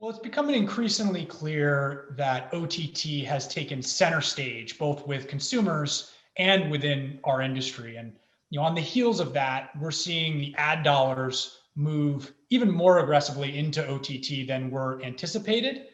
Well, it's becoming increasingly clear that OTT has taken center stage, both with consumers and within our industry. And on the heels of that, we're seeing the ad dollars move even more aggressively into OTT than were anticipated,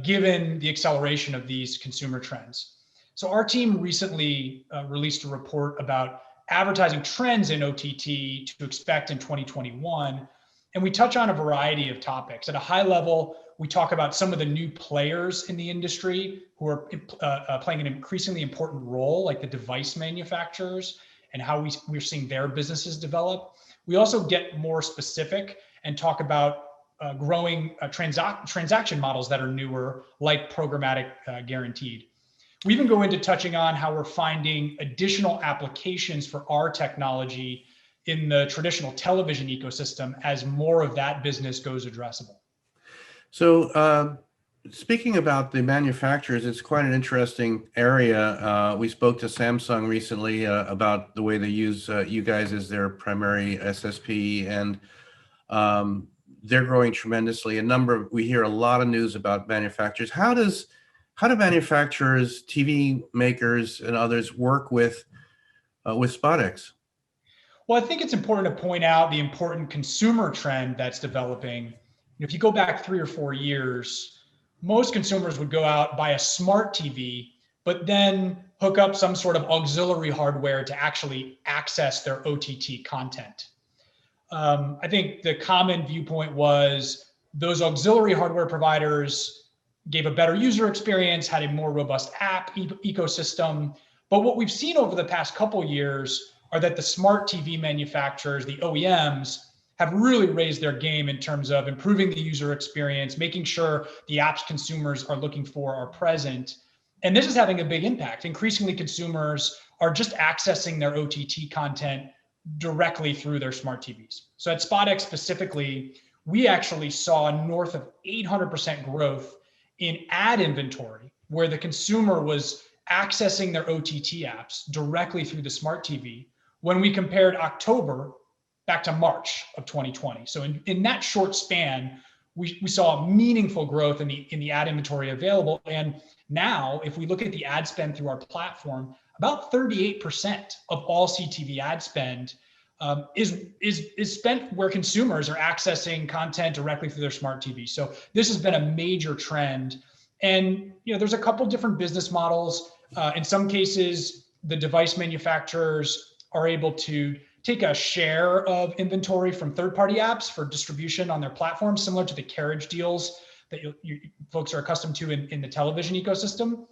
given the acceleration of these consumer trends. So our team recently released a report about advertising trends in OTT to expect in 2021. And we touch on a variety of topics. At a high level, we talk about some of the new players in the industry who are playing an increasingly important role, like the device manufacturers and how we're seeing their businesses develop. We also get more specific and talk about growing transaction models that are newer, like programmatic guaranteed. We even go into touching on how we're finding additional applications for our technology in the traditional television ecosystem as more of that business goes addressable. So speaking about the manufacturers, it's quite an interesting area. We spoke to Samsung recently about the way they use you guys as their primary SSP, and they're growing tremendously. We hear a lot of news about manufacturers. How do manufacturers, TV makers, and others work with SpotX? Well, I think it's important to point out the important consumer trend that's developing. If you go back 3 or 4 years, most consumers would go out, buy a smart TV, but then hook up some sort of auxiliary hardware to actually access their OTT content. I think the common viewpoint was those auxiliary hardware providers gave a better user experience, had a more robust app ecosystem. But what we've seen over the past couple of years are that the smart TV manufacturers, the OEMs, have really raised their game in terms of improving the user experience, making sure the apps consumers are looking for are present. And this is having a big impact. Increasingly, consumers are just accessing their OTT content directly through their smart TVs. So at SpotX specifically, we actually saw north of 800% growth in ad inventory, where the consumer was accessing their OTT apps directly through the smart TV when we compared October back to March of 2020. So in that short span, we saw meaningful growth in the ad inventory available. And now, if we look at the ad spend through our platform, about 38% of all CTV ad spend is spent where consumers are accessing content directly through their smart TV. So this has been a major trend. And there's a couple different business models. In some cases, the device manufacturers are able to take a share of inventory from third-party apps for distribution on their platform, similar to the carriage deals that you folks are accustomed to in the television ecosystem.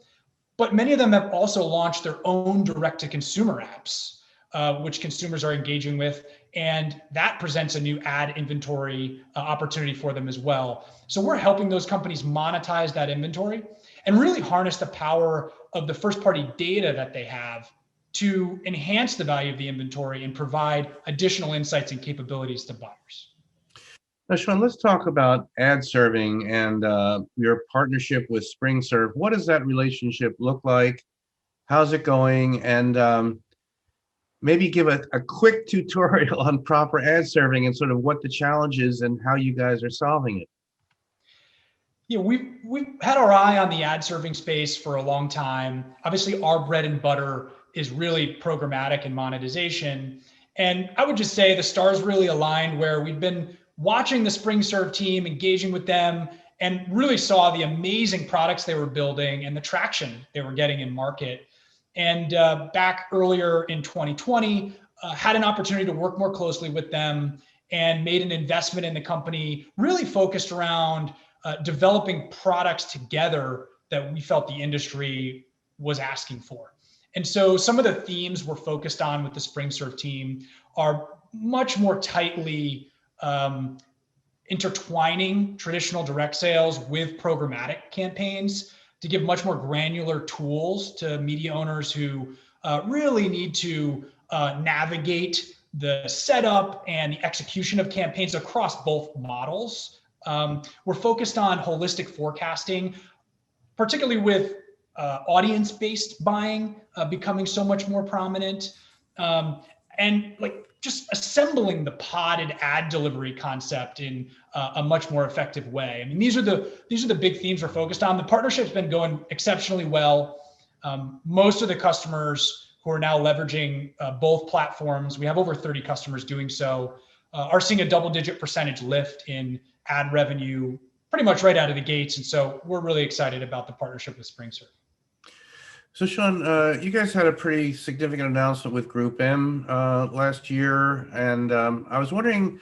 But many of them have also launched their own direct-to-consumer apps, which consumers are engaging with, and that presents a new ad inventory opportunity for them as well. So we're helping those companies monetize that inventory and really harness the power of the first-party data that they have to enhance the value of the inventory and provide additional insights and capabilities to buyers. Now, Sean, let's talk about ad serving and your partnership with SpringServe. What does that relationship look like? How's it going? And maybe give a quick tutorial on proper ad serving and sort of what the challenge is and how you guys are solving it. Yeah, we've had our eye on the ad serving space for a long time. Obviously, our bread and butter is really programmatic and monetization. And I would just say the stars really aligned where we've been watching the SpringServe team, engaging with them, and really saw the amazing products they were building and the traction they were getting in market. And back earlier in 2020, had an opportunity to work more closely with them and made an investment in the company, really focused around developing products together that we felt the industry was asking for. And so some of the themes we're focused on with the SpringServe team are much more tightly intertwining traditional direct sales with programmatic campaigns to give much more granular tools to media owners who really need to navigate the setup and the execution of campaigns across both models. We're focused on holistic forecasting, particularly with audience-based buying becoming so much more prominent. and like just assembling the podded ad delivery concept in a much more effective way. I mean, these are the big themes we're focused on. The partnership's been going exceptionally well. Most of the customers who are now leveraging both platforms, we have over 30 customers doing so, are seeing a double-digit percentage lift in ad revenue pretty much right out of the gates. And so we're really excited about the partnership with SpringServe. So Sean, you guys had a pretty significant announcement with Group M last year, and I was wondering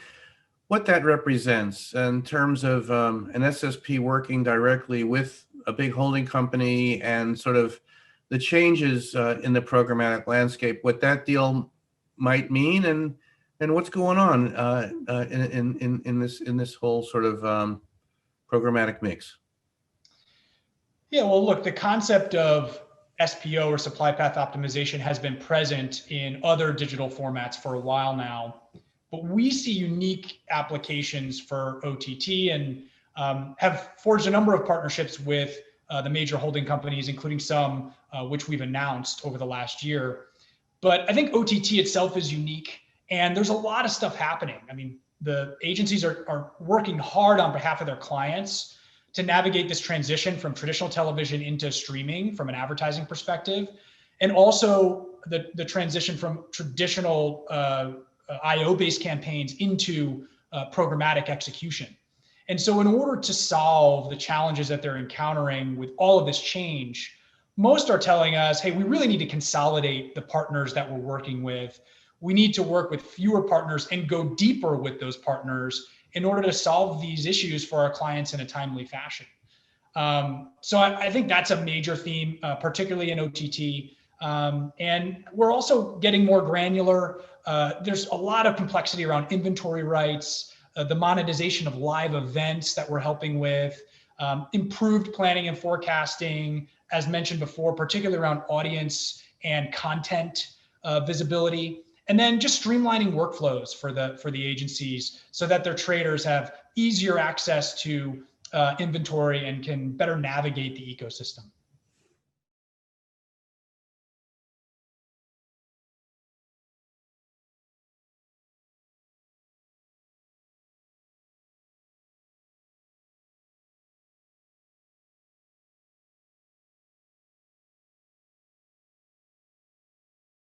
what that represents in terms of an SSP working directly with a big holding company and sort of the changes in the programmatic landscape, what that deal might mean, and what's going on in this whole sort of programmatic mix. Yeah, well, look, the concept of SPO or supply path optimization has been present in other digital formats for a while now, but we see unique applications for OTT and have forged a number of partnerships with the major holding companies, including some which we've announced over the last year. But I think OTT itself is unique, and there's a lot of stuff happening. I mean, the agencies are working hard on behalf of their clients to navigate this transition from traditional television into streaming from an advertising perspective, and also the transition from traditional IO-based campaigns into programmatic execution. And so in order to solve the challenges that they're encountering with all of this change, most are telling us, hey, we really need to consolidate the partners that we're working with. We need to work with fewer partners and go deeper with those partners in order to solve these issues for our clients in a timely fashion. So I think that's a major theme, particularly in OTT. And we're also getting more granular. There's a lot of complexity around inventory rights, the monetization of live events that we're helping with, improved planning and forecasting, as mentioned before, particularly around audience and content visibility. And then just streamlining workflows for the agencies so that their traders have easier access to inventory and can better navigate the ecosystem.